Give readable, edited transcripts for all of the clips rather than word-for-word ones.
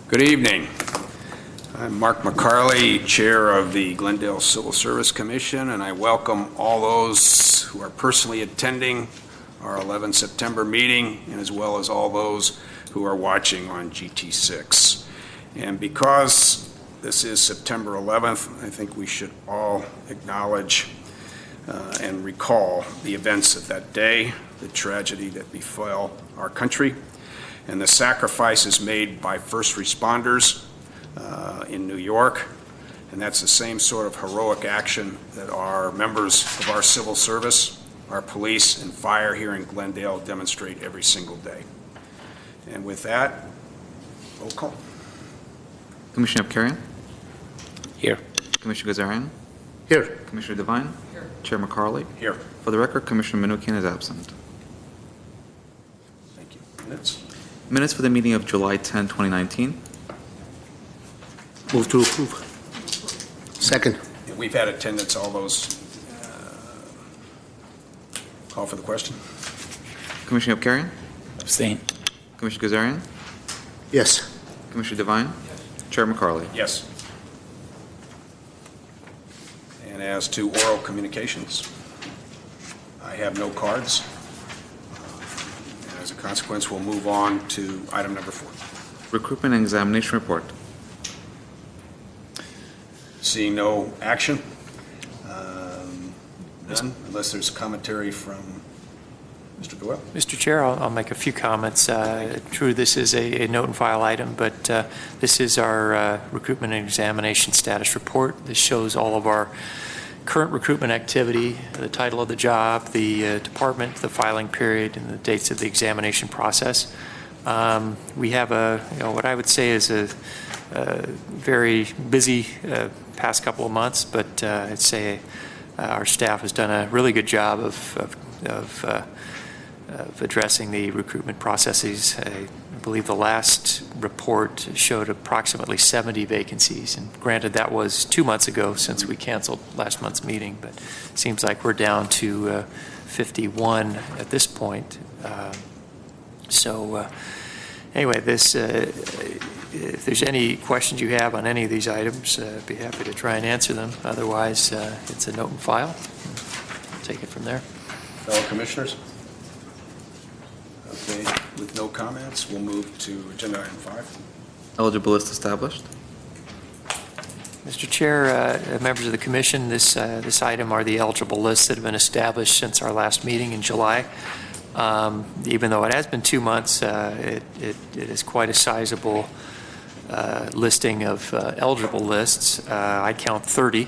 Good evening. I'm Mark McCarley, Chair of the Glendale Civil Service Commission, and I welcome all those who are personally attending our 11 September meeting, and as well as all those who are watching on GT6. And because this is September 11th, I think we should all acknowledge and recall the events of that day, the tragedy that befell our country, and the sacrifices made by first responders in New York. And that's the same sort of heroic action that our members of our civil service, our police and fire here in Glendale demonstrate every single day. And with that, roll call. Commissioner Abkarian? Here. Commissioner Gazarian? Here. Commissioner Devine? Here. Chair McCarley? Here. For the record, Commissioner Minuchin is absent. Thank you. Minutes. Minutes for the meeting of July 10, 2019. Move to approve. Second. And we've had attendance, all those. Call for the question. Commissioner Abkarian? Abstain. Commissioner Gazarian? Yes. Commissioner Devine? Yes. Chair McCarley? Yes. And as to oral communications, I have no cards. And as a consequence, we'll move on to item number 4. Recruitment and examination report. Seeing no action, none, unless there's commentary from Mr. Doyle. Mr. Chair, I'll make a few comments. True, this is a note and file item, but this is our recruitment and examination status report. This shows all of our current recruitment activity, the title of the job, the department, the filing period, and the dates of the examination process. We have what I would say is a very busy past couple of months, but I'd say our staff has done a really good job of addressing the recruitment processes. I believe the last report showed approximately 70 vacancies, and granted that was 2 months ago since we canceled last month's meeting, but it seems like we're down to 51 at this point. Anyway, this if there's any questions you have on any of these items, I'd be happy to try and answer them. Otherwise, it's a note and file. I'll take it from there. Fellow commissioners? Okay, with no comments, we'll move to agenda item 5. Eligible list established. Mr. Chair, members of the Commission, this item are the eligible lists that have been established since our last meeting in July. Even though it has been 2 months, it is quite a sizable listing of eligible lists. I count 30,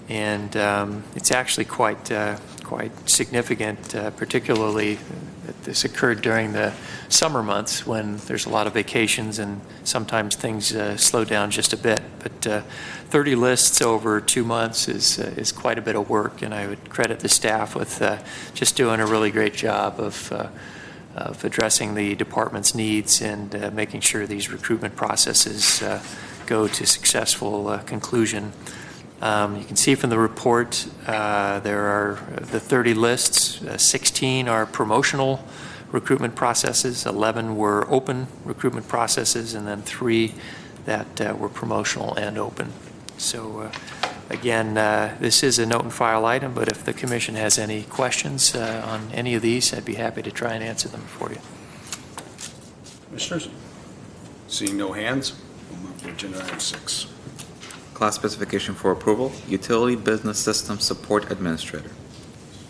and it's actually quite significant, particularly that this occurred during the summer months when there's a lot of vacations and sometimes things slow down just a bit. But 30 lists over 2 months is quite a bit of work, and I would credit the staff with just doing a really great job of addressing the department's needs and making sure these recruitment processes go to successful conclusion. You can see from the report there are the 30 lists. 16 are promotional recruitment processes, 11 were open recruitment processes, and then 3 that were promotional and open. So again, this is a note and file item, but if the Commission has any questions on any of these, I'd be happy to try and answer them for you. Commissioners? Seeing no hands, we'll move to agenda item 6. Class specification for approval. Utility Business System Support Administrator.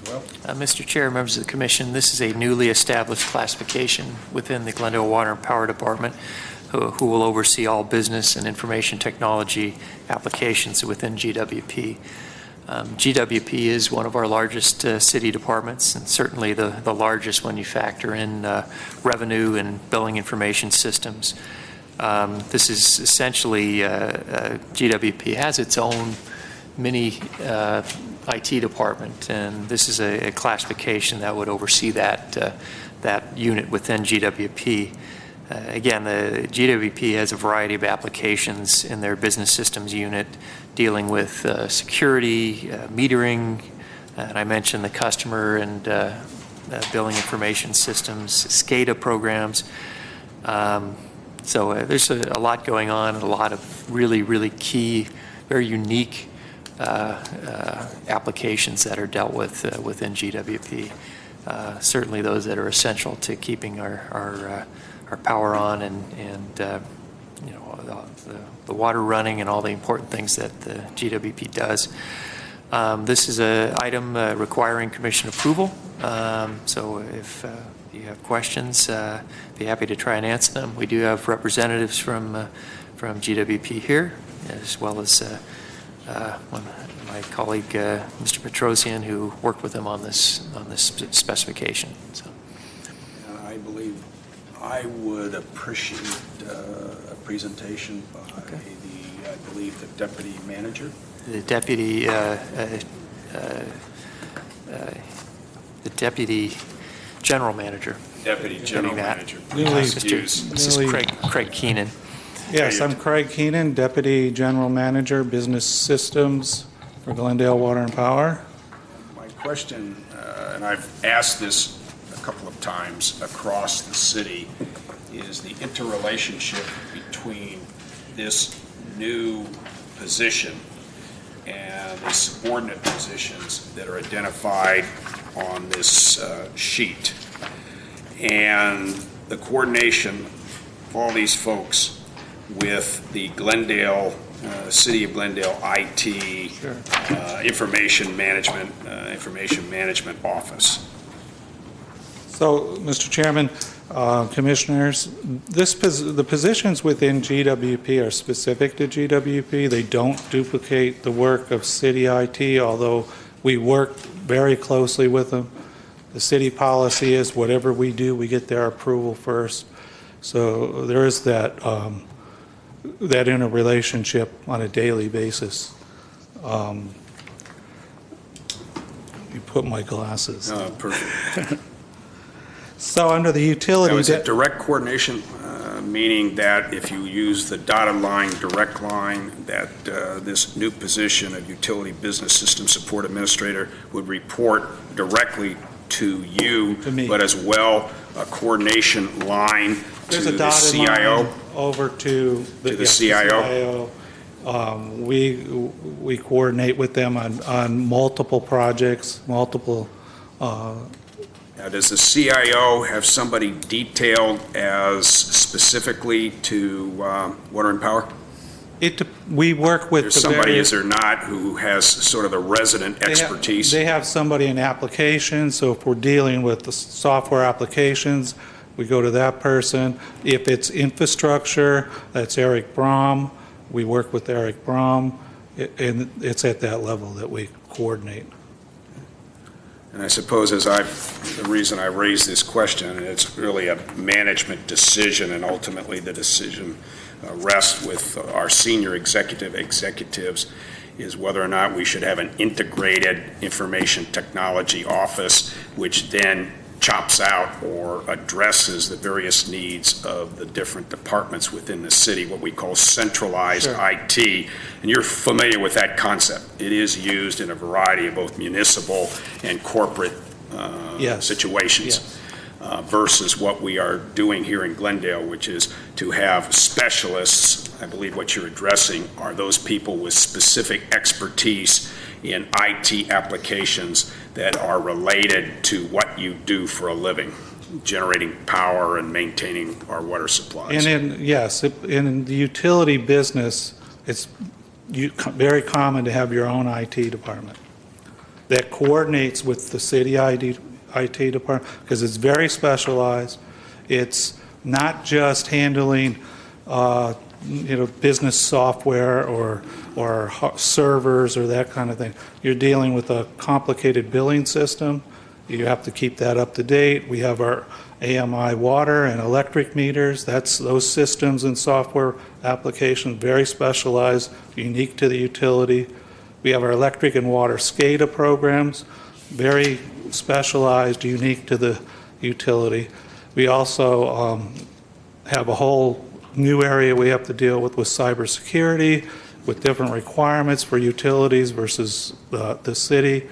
Well, Mr. Chair, members of the Commission, this is a newly established classification within the Glendale Water and Power Department who will oversee all business and information technology applications within GWP. GWP is one of our largest city departments, and certainly the largest when you factor in revenue and billing information systems. This is essentially, GWP has its own mini IT department, and this is a classification that would oversee that unit within GWP. Again, the GWP has a variety of applications in their business systems unit dealing with security, metering, and I mentioned the customer and billing information systems, SCADA programs, So there's a lot going on, and a lot of really, really key, very unique applications that are dealt with within GWP. Certainly those that are essential to keeping our power on and you know, the water running and all the important things that the GWP does. This is an item requiring commission approval. So if you have questions, be happy to try and answer them. We do have representatives from GWP here, as well as my colleague, Mr. Petrosian, who worked with them on this specification. So. I believe I would appreciate a presentation by I believe, the deputy manager. The deputy general manager. Deputy general manager. This is Craig Keenan. Yes, I'm Craig Keenan, Deputy General Manager, Business Systems for Glendale Water and Power. My question, and I've asked this a couple of times across the city, is the interrelationship between this new position and the subordinate positions that are identified on this sheet, and the coordination of all these folks with the Glendale, City of Glendale IT, Sure. Information Management Office. So, Mr. Chairman, Commissioners, the positions within GWP are specific to GWP. They don't duplicate the work of city IT, although we work very closely with them. The city policy is whatever we do, we get their approval first. So there is that interrelationship on a daily basis. You put my glasses. Perfect. So under the utility... Now, is it direct coordination, meaning that if you use the dotted line, direct line, that this new position of Utility Business System Support Administrator would report directly to you, To me. but as well a coordination line There's to a the dotted CIO? line over to the CIO. We coordinate with them on multiple projects, multiple. Now, does the CIO have somebody detailed as specifically to water and power? We work with There's the somebody, various. is there not, who has sort of the resident expertise? They have somebody in applications, so if we're dealing with the software applications, we go to that person. If it's infrastructure, that's Eric Brom. We work with Eric Brom, and it's at that level that we coordinate. And I suppose the reason I raise this question, and it's really a management decision, and ultimately the decision rests with our senior executives, is whether or not we should have an integrated information technology office, which then chops out or addresses the various needs of the different departments within the city, what we call centralized Sure. IT. And you're familiar with that concept. It is used in a variety of both municipal and corporate Yes. situations. Yes. Versus what we are doing here in Glendale, which is to have specialists. I believe what you're addressing are those people with specific expertise in IT applications that are related to what you do for a living, generating power and maintaining our water supplies. And in the utility business, it's very common to have your own IT department that coordinates with the city IT department, because it's very specialized. It's not just handling, business software or servers or that kind of thing. You're dealing with a complicated billing system. You have to keep that up to date. We have our AMI water and electric meters. Those systems and software applications, very specialized, unique to the utility. We have our electric and water SCADA programs, very specialized, unique to the utility. We also have a whole new area we have to deal with cybersecurity, with different requirements for utilities versus the city.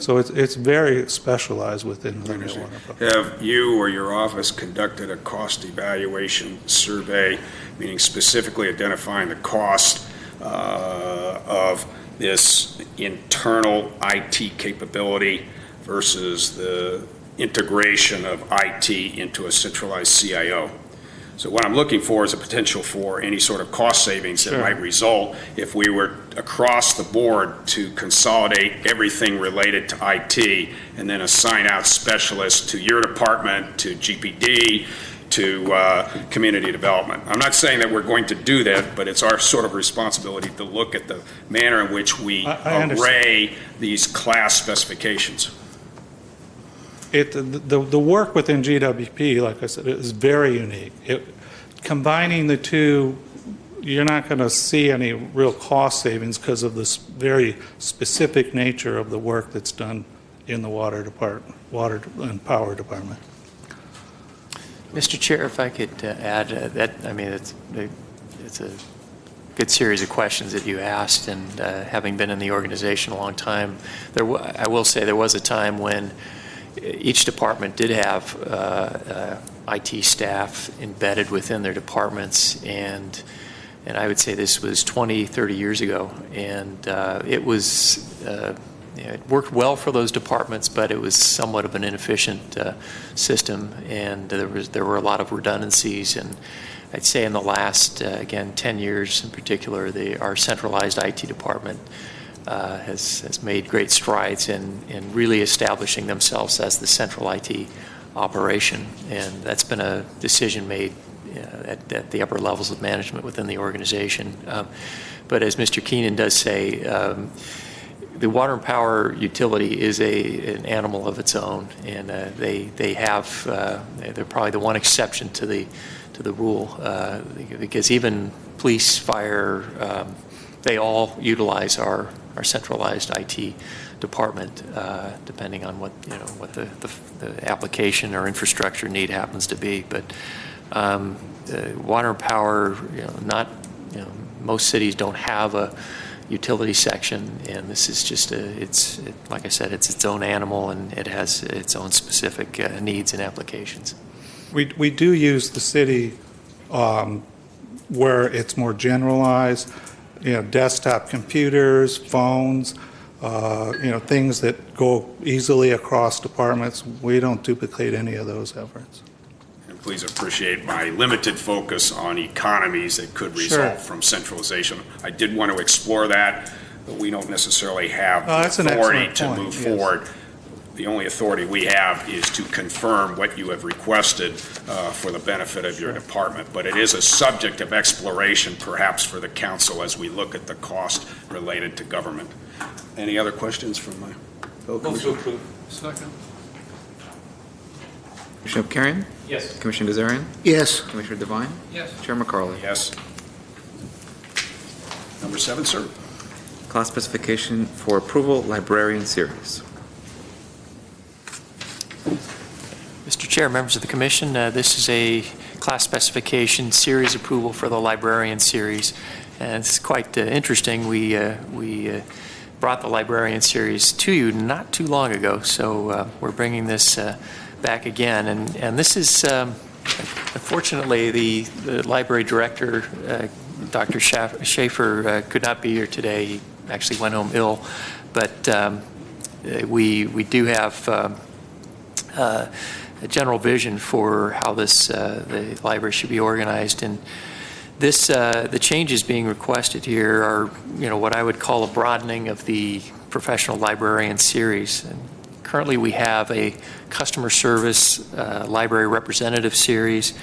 So it's very specialized within Glendale Water Department. Have you or your office conducted a cost evaluation survey, meaning specifically identifying the cost of this internal IT capability versus the integration of IT into a centralized CIO? So what I'm looking for is a potential for any sort of cost savings that Sure. might result if we were across the board to consolidate everything related to IT and then assign out specialists to your department, to GPD, to community development. I'm not saying that we're going to do that, but it's our sort of responsibility to look at the manner in which we I understand. array these class specifications. The work within GWP, like I said, is very unique. Combining the two, you're not going to see any real cost savings because of this very specific nature of the work that's done in the water department, water and power department. Mr. Chair, if I could add that, I mean, it's a good series of questions that you asked, and having been in the organization a long time, I will say there was a time when each department did have IT staff embedded within their departments, and I would say this was 20, 30 years ago, and it was it worked well for those departments, but it was somewhat of an inefficient system, and there were a lot of redundancies. And I'd say in the last, again, 10 years in particular, our centralized IT department has made great strides in really establishing themselves as the central IT operation, and that's been a decision made at the upper levels of management within the organization. But as Mr. Keenan does say, the water and power utility is an animal of its own, and they're probably the one exception to the rule, because even police, fire, they all utilize our centralized IT department, depending on what the application or infrastructure need happens to be. But water and power, most cities don't have a utility section, and this is just like I said, it's its own animal, and it has its own specific needs and applications. We do use the city where it's more generalized, desktop computers, phones, things that go easily across departments. We don't duplicate any of those efforts. And please appreciate my limited focus on economies that could result from centralization. I did want to explore that, but we don't necessarily have that's the an authority excellent to point, move yes. forward. The only authority we have is to confirm what you have requested for the benefit of your department. But it is a subject of exploration, perhaps, for the council as we look at the cost related to government. Any other questions from my fellow commissioners? Second. Commissioner Karian? Yes. Commissioner Gazarian? Yes. Commissioner Devine? Yes. Chair McCarley? Yes. Number 7, sir. Class specification for approval, librarian series. Mr. Chair, members of the Commission, this is a class specification series approval for the librarian series. And it's quite interesting. We brought the librarian series to you not too long ago, so we're bringing this back again. And this is, unfortunately, the library director, Dr. Schaefer, could not be here today. He actually went home ill. But we do have a general vision for how the library should be organized, and the changes being requested here are, what I would call a broadening of the professional librarian series. And currently, we have a customer service library representative series,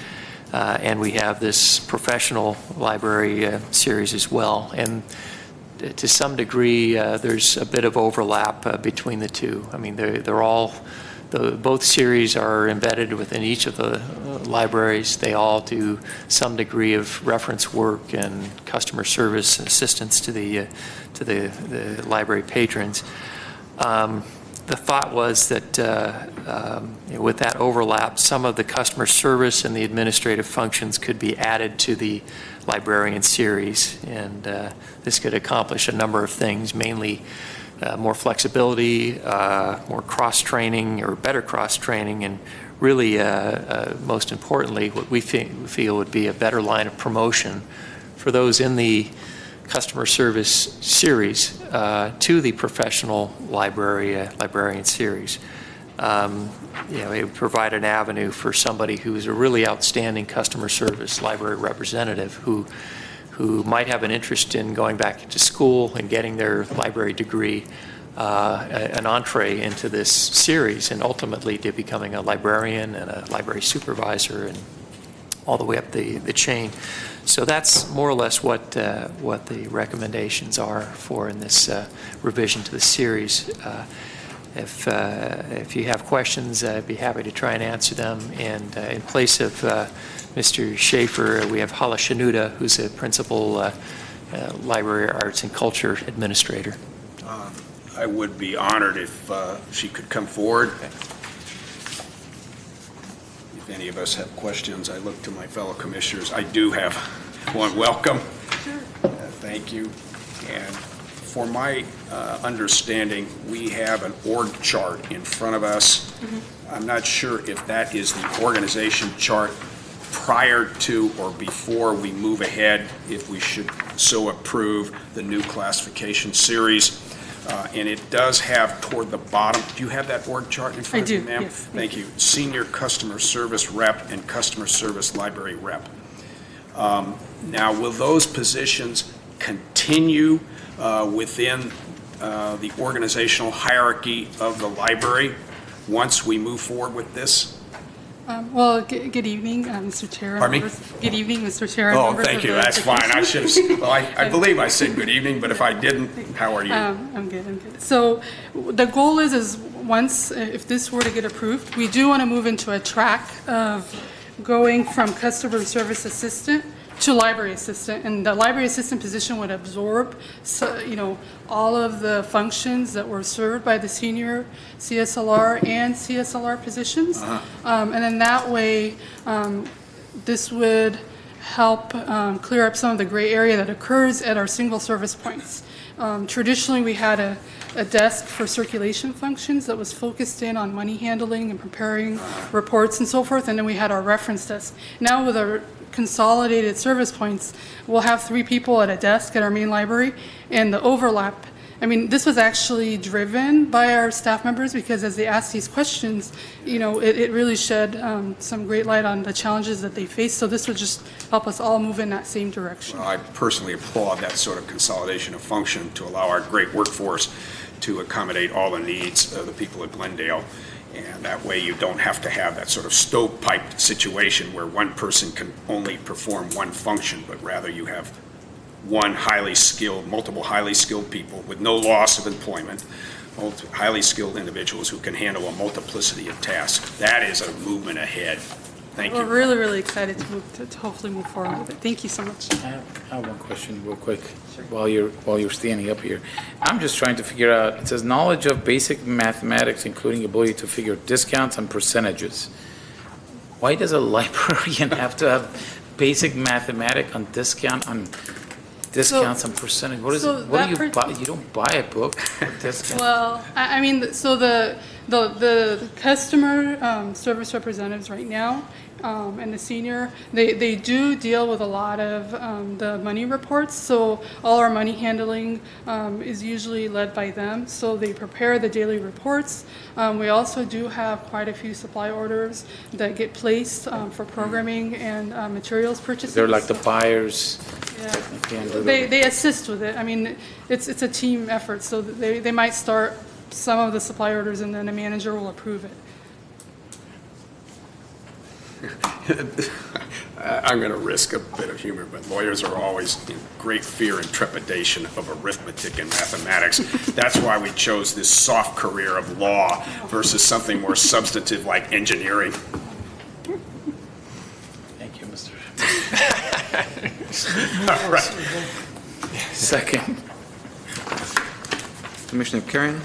and we have this professional library series as well. And to some degree, there's a bit of overlap between the two. I mean, they're all. Both series are embedded within each of the libraries. They all do some degree of reference work and customer service assistance to the library patrons. The thought was that with that overlap, some of the customer service and the administrative functions could be added to the librarian series, and this could accomplish a number of things, mainly more flexibility, more cross-training or better cross-training, and really, most importantly, what we feel would be a better line of promotion for those in the customer service series to the professional librarian series. It would provide an avenue for somebody who is a really outstanding customer service library representative who might have an interest in going back to school and getting their library degree, an entree into this series, and ultimately to becoming a librarian and a library supervisor and all the way up the chain. So that's more or less what the recommendations are for in this revision to the series. If you have questions, I'd be happy to try and answer them. And in place of Mr. Schaefer, we have Hala Shanuda, who's a principal library arts and culture administrator. I would be honored if she could come forward. If any of us have questions, I look to my fellow commissioners. I do have one. Welcome. Thank you. And for my understanding, we have an org chart in front of us. Mm-hmm. I'm not sure if that is the organization chart prior to or before we move ahead, if we should so approve the new classification series. And it does have toward the bottom, do you have that org chart in front of you, ma'am? Yes. Thank you. Senior Customer Service Rep and Customer Service Library Rep. Now, will those positions continue within the organizational hierarchy of the library once we move forward with this? Good evening, Mr. Chair. Pardon me? Good evening, Mr. Chair. Oh, thank you. That's fine. I should have, well, I believe I said good evening, but if I didn't, how are you? I'm good. So the goal is once, if this were to get approved, we do want to move into a track of going from customer service assistant to library assistant, and the library assistant position would absorb, all of the functions that were served by the senior CSLR and CSLR positions. And then that way, this would help clear up some of the gray area that occurs at our single service points. Traditionally, we had a desk for circulation functions that was focused in on money handling and preparing reports and so forth, and then we had our reference desk. Now with our consolidated service points, we'll have 3 people at a desk at our main library, and the overlap, this was actually driven by our staff members because as they asked these questions, it really shed some great light on the challenges that they face. So this would just help us all move in that same direction. Well, I personally applaud that sort of consolidation of function to allow our great workforce to accommodate all the needs of the people at Glendale. And that way you don't have to have that sort of stovepiped situation where one person can only perform one function, but rather you have multiple highly skilled people with no loss of employment, highly skilled individuals who can handle a multiplicity of tasks. That is a movement ahead. Thank you. We're really, really excited to hopefully move forward with it. Thank you so much. I have one question real quick while you're standing up here. I'm just trying to figure out, it says knowledge of basic mathematics, including ability to figure discounts and percentages. Why does a librarian have to have basic mathematics on discounts and percentage? What is it? What do you buy? You don't buy a book with discount. Well, so the customer service representatives right now and the senior, they do deal with a lot of the money reports. So all our money handling is usually led by them. So they prepare the daily reports. We also do have quite a few supply orders that get placed for programming and materials purchases. They're like the buyers. Yeah. They assist with it. It's a team effort. So they might start some of the supply orders and then the manager will approve it. I'm going to risk a bit of humor, but lawyers are always in great fear and trepidation of arithmetic and mathematics. That's why we chose this soft career of law versus something more substantive like engineering. Thank you, Mr. All right. Second. Commissioner Karen,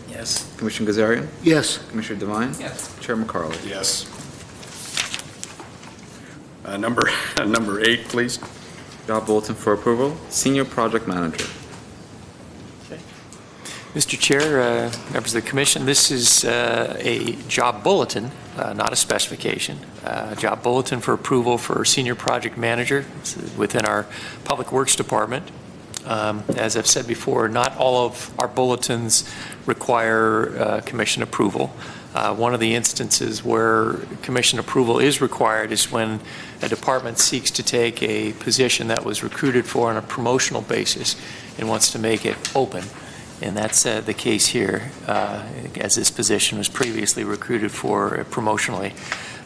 Yes. Commissioner Gazarian, Yes. Commissioner Devine. Yes. Chair McCarley. Yes. Number 8, please. Job bulletin for approval, Senior Project Manager. Mr. Chair, members of the commission, this is a job bulletin, not a specification. Job bulletin for approval for senior project manager within our Public Works Department. As I've said before, not all of our bulletins require commission approval. One of the instances where commission approval is required is when a department seeks to take a position that was recruited for on a promotional basis and wants to make it open. And that's the case here, as this position was previously recruited for promotionally.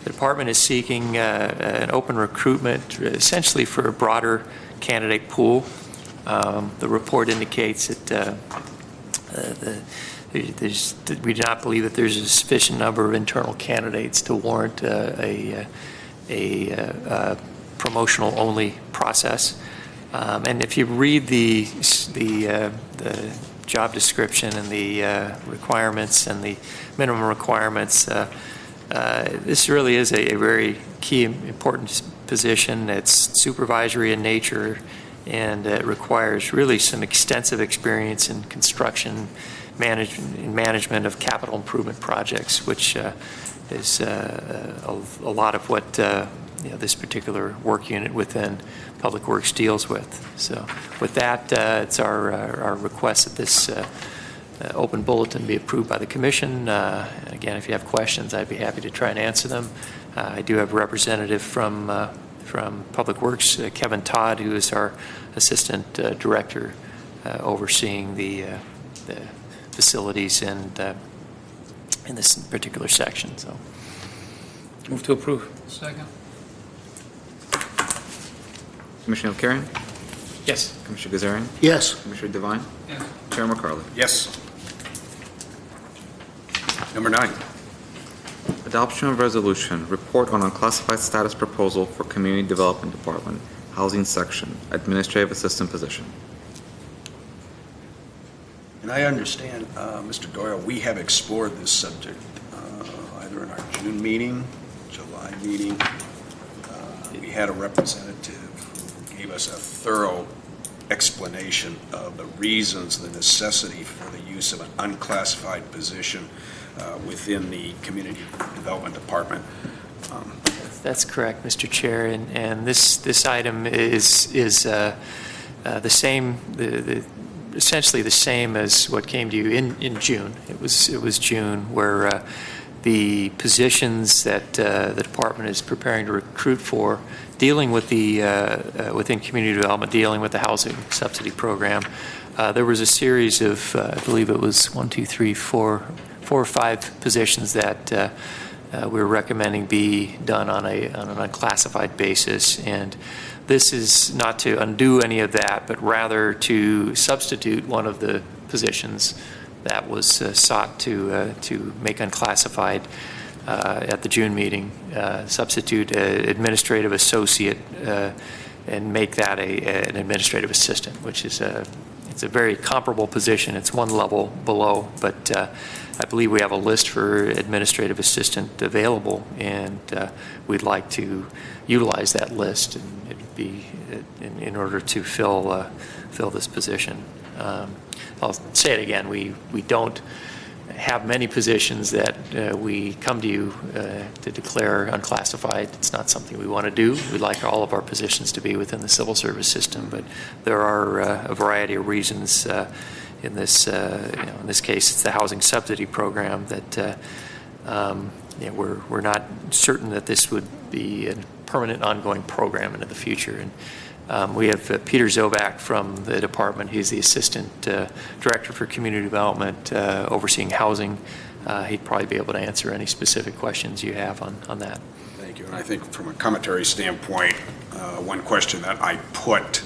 The department is seeking an open recruitment essentially for a broader candidate pool. The report indicates that we do not believe that there's a sufficient number of internal candidates to warrant a promotional-only process. And if you read the job description and the requirements and the minimum requirements, this really is a very key, important position. It's supervisory in nature, and it requires really some extensive experience in construction management of capital improvement projects, which is a lot of what this particular work unit within Public Works deals with. So with that, it's our request that this open bulletin be approved by the commission. Again, if you have questions, I'd be happy to try and answer them. I do have a representative from Public Works, Kevin Todd, who is our assistant director overseeing the facilities and in this particular section. So, Move to approve. Second. Commissioner Alkarian? Yes. Commissioner Gazarian? Yes. Commissioner Devine? Yes. Chair McCarley? Yes. Number 9. Adoption of resolution, report on unclassified status proposal for Community Development Department, Housing Section, Administrative Assistant position. And I understand, Mr. Doyle, we have explored this subject either in our June meeting, July meeting. We had a representative who gave us a thorough explanation of the reasons, the necessity for the use of an unclassified position within the Community Development Department. That's correct, Mr. Chair, and this item is the same, essentially the same as what came to you in June. It was June, where the positions that the department is preparing to recruit for, dealing with the within community development, dealing with the housing subsidy program. There was a series of, I believe it was 4 or 5 positions that we're recommending be done on an unclassified basis, and this is not to undo any of that, but rather to substitute one of the positions that was sought to make unclassified at the June meeting. Substitute administrative associate and make that an administrative assistant, which is it's a very comparable position. It's one level below, but I believe we have a list for administrative assistant available, and we'd like to utilize that list, and it'd be in order to fill this position. I'll say it again, we don't have many positions that we come to you to declare unclassified. It's not something we want to do. We'd like all of our positions to be within the civil service system, but there are a variety of reasons in this in this case, it's the housing subsidy program that we're not certain that this would be a permanent, ongoing program into the future. And we have Peter Zovac from the department. He's the assistant director for community development, overseeing housing. He'd probably be able to answer any specific questions you have on that. Thank you. And I think from a commentary standpoint, one question that I put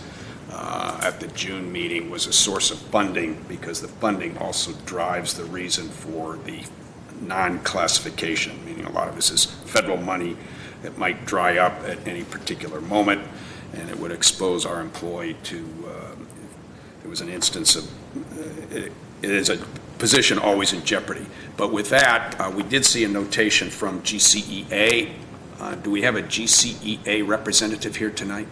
at the June meeting was a source of funding, because the funding also drives the reason for the non-classification, meaning a lot of this is federal money that might dry up at any particular moment, and it would expose our employee to, there was an instance of, it is a position always in jeopardy. But with that, we did see a notation from GCEA. Do we have a GCEA representative here tonight?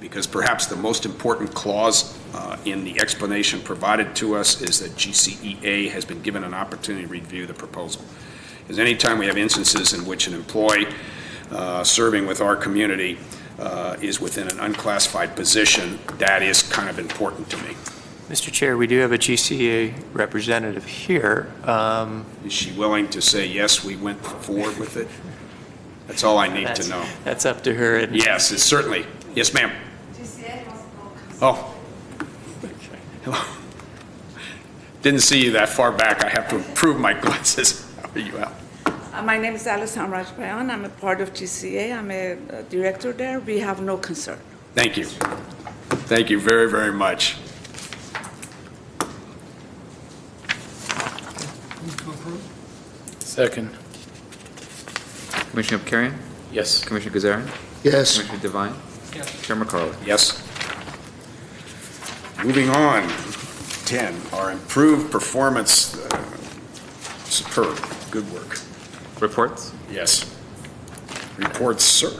because perhaps the most important clause in the explanation provided to us is that GCEA has been given an opportunity to review the proposal. Because anytime we have instances in which an employee serving with our community is within an unclassified position, that is kind of important to me. Mr. Chair, we do have a GCA representative here. Is she willing to say, yes, we went forward with it? That's all I need to know. That's up to her. And Yes, it's certainly. Yes, ma'am. Oh. Hello. Didn't see you that far back. I have to improve my glasses. How are you, Al? My name is Alice Hamraj-Bayan. I'm a part of GCA. I'm a director there. We have no concern. Thank you. Thank you very, very much. Second. Commissioner Perkarian? Yes. Commissioner Kazarian? Yes. Commissioner Devine? Chair McCarley? Yes. Moving on, 10, our improved performance, superb, good work. Reports? Yes. Reports, sir.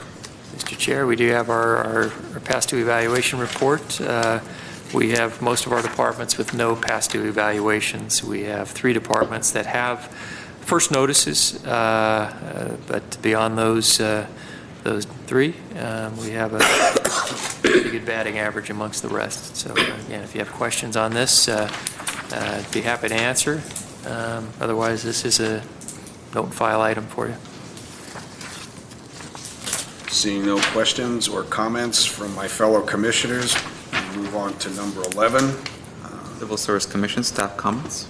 Mr. Chair, we do have our past due evaluation report. We have most of our departments with no past due evaluations. We have 3 departments that have first notices, but beyond those 3, we have a pretty good batting average amongst the rest. So again, if you have questions on this, I'd be happy to answer. Otherwise, this is a note and file item for you. Seeing no questions or comments from my fellow commissioners, we move on to number 11. Civil Service Commission, staff comments?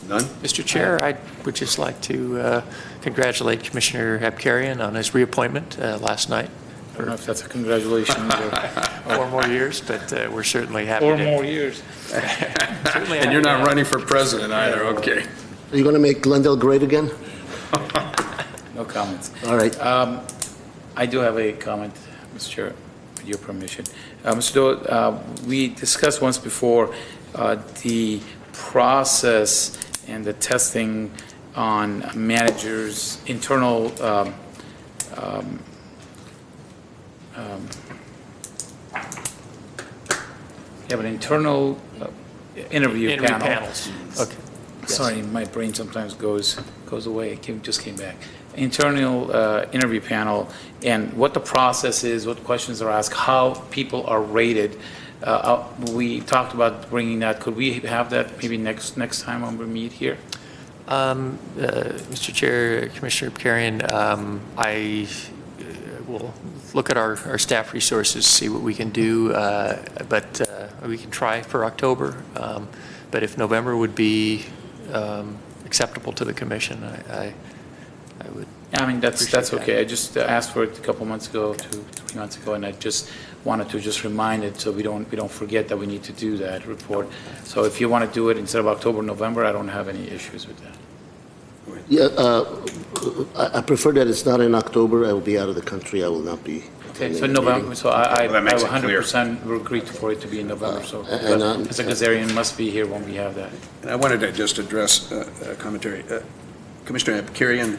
None? Mr. Chair, I would just like to congratulate Commissioner Abkarian on his reappointment last night. I don't know if that's a congratulations or 4 more years, but we're certainly happy 4 to. more years. And you're not running for president either, okay. Are you going to make Glendale great again? No comments. All right. I do have a comment, Mr. Chair, with your permission. Mr. Doe, we discussed once before the process and the testing on managers' internal you have an internal interview panel. panels. Okay. Sorry, my brain sometimes goes away. It just came back. Internal interview panel, and what the process is, what questions are asked, how people are rated. We talked about bringing that. Could we have that maybe next time when we meet here? Mr. Chair, Commissioner Abkarian, I will look at our staff resources, see what we can do, but we can try for October. But if November would be acceptable to the commission, I would. I mean, that's appreciate okay. that. I just asked for it a couple months ago, 2-3 months ago, and I just wanted to just remind it so we don't forget that we need to do that report. So if you want to do it instead of October, November, I don't have any issues with that. Yeah, I prefer that it's not in October. I will be out of the country. I will not be. Okay, so attending the November, meeting. so I Well, that makes it 100% will agree for it to be in November, so and, Mr. Kazarian must be here when we have that. And I wanted to just address a commentary. Commissioner Abkarian,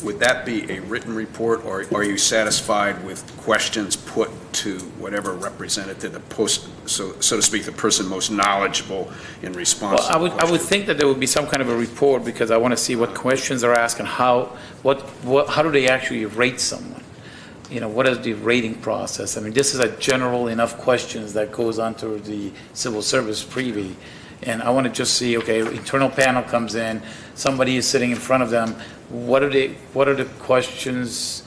would that be a written report, or are you satisfied with questions put to whatever representative, the post, so to speak, the person most knowledgeable in response? Well, I would think that there would be some kind of a report, because I want to see what questions are asked and how do they actually rate someone? You know, what is the rating process? I mean, this is a general enough questions that goes onto the civil service preview. And I want to just see, okay, internal panel comes in, somebody is sitting in front of them, what are the questions,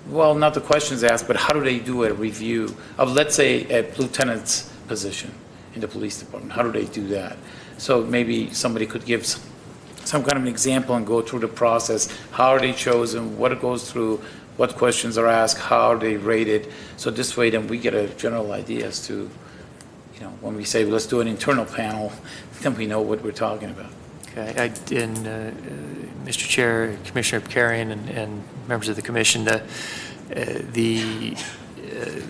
well, not the questions asked, but how do they do a review of, let's say, a lieutenant's position in the police department? How do they do that? So maybe somebody could give some kind of an example and go through the process. How are they chosen? What it goes through? What questions are asked? How are they rated? So this way, then we get a general idea as to, you know, when we say, let's do an internal panel, then we know what we're talking about. Okay, Mr. Chair, Commissioner Abkarian, and members of the commission, the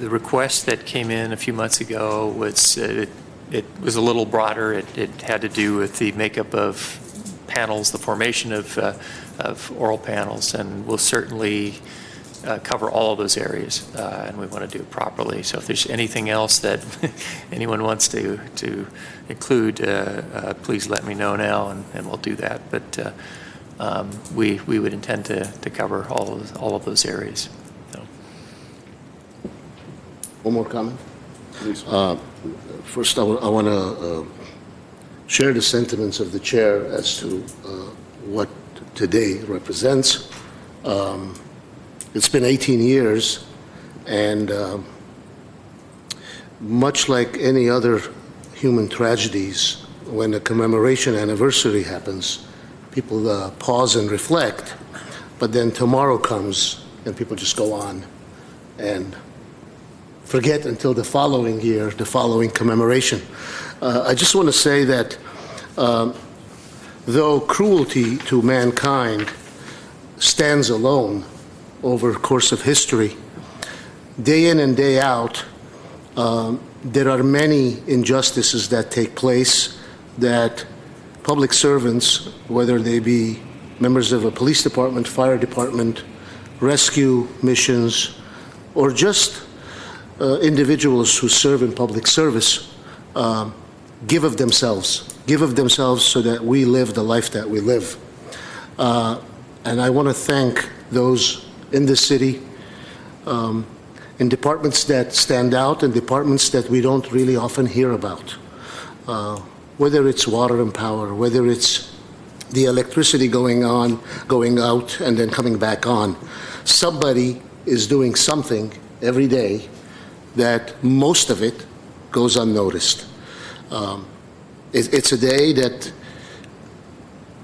request that came in a few months ago was it was a little broader. It had to do with the makeup of panels, the formation of oral panels, and we'll certainly cover all of those areas, and we want to do it properly. So if there's anything else that anyone wants to include, please let me know now, and we'll do that. But we would intend to cover all of those areas. So. One more comment? First, I want to share the sentiments of the chair as to what today represents. It's been 18 years, and much like any other human tragedies, when a commemoration anniversary happens, people pause and reflect, but then tomorrow comes and people just go on and forget until the following year, the following commemoration. I just want to say that though cruelty to mankind stands alone over the course of history, day in and day out, there are many injustices that take place that public servants, whether they be members of a police department, fire department, rescue missions, or just individuals who serve in public service, give of themselves so that we live the life that we live. And I want to thank those in the city, in departments that stand out and departments that we don't really often hear about. Whether it's water and power, whether it's the electricity going out and then coming back on. Somebody is doing something every day that most of it goes unnoticed. It's a day that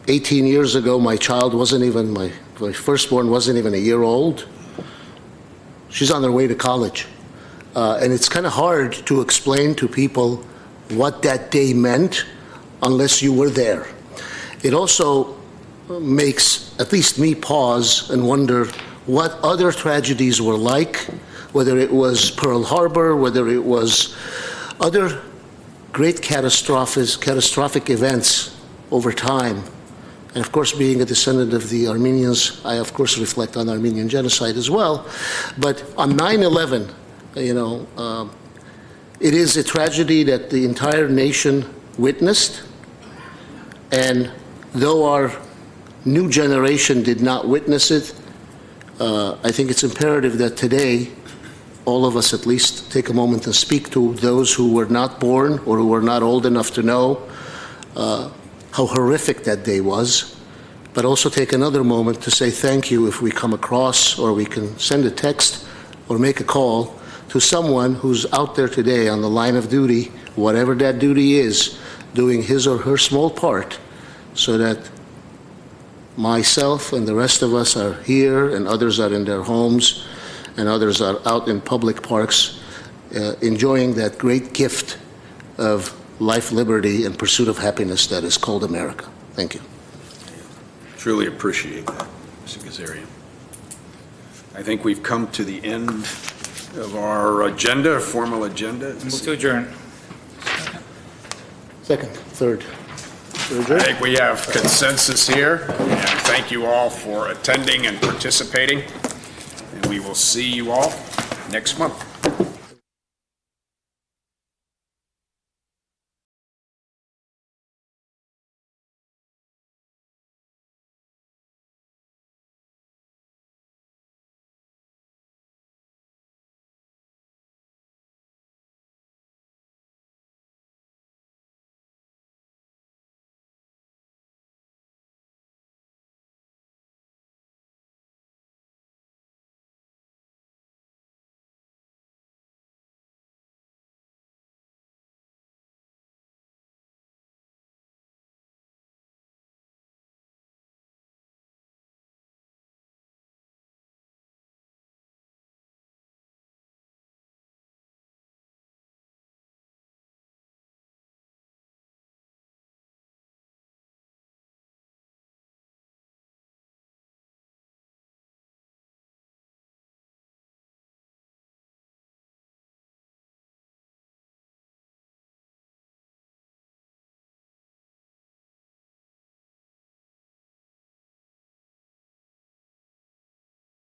18 years ago, my firstborn wasn't even a year old. She's on her way to college. And it's kind of hard to explain to people what that day meant unless you were there. It also makes at least me pause and wonder what other tragedies were like, whether it was Pearl Harbor, whether it was other great catastrophic events over time. And of course, being a descendant of the Armenians, I of course reflect on Armenian genocide as well. But on 9/11, it is a tragedy that the entire nation witnessed. And though our new generation did not witness it, I think it's imperative that today, all of us at least take a moment to speak to those who were not born or who were not old enough to know how horrific that day was, but also take another moment to say thank you if we come across, or we can send a text or make a call to someone who's out there today on the line of duty, whatever that duty is, doing his or her small part, so that myself and the rest of us are here, and others are in their homes, and others are out in public parks, enjoying that great gift of life, liberty, and pursuit of happiness that is called America. Thank you. Truly appreciate that, Mr. Gazarian. I think we've come to the end of our agenda, formal agenda. Move to adjourn. Second, third. I think we have consensus here, and thank you all for attending and participating, and we will see you all next month.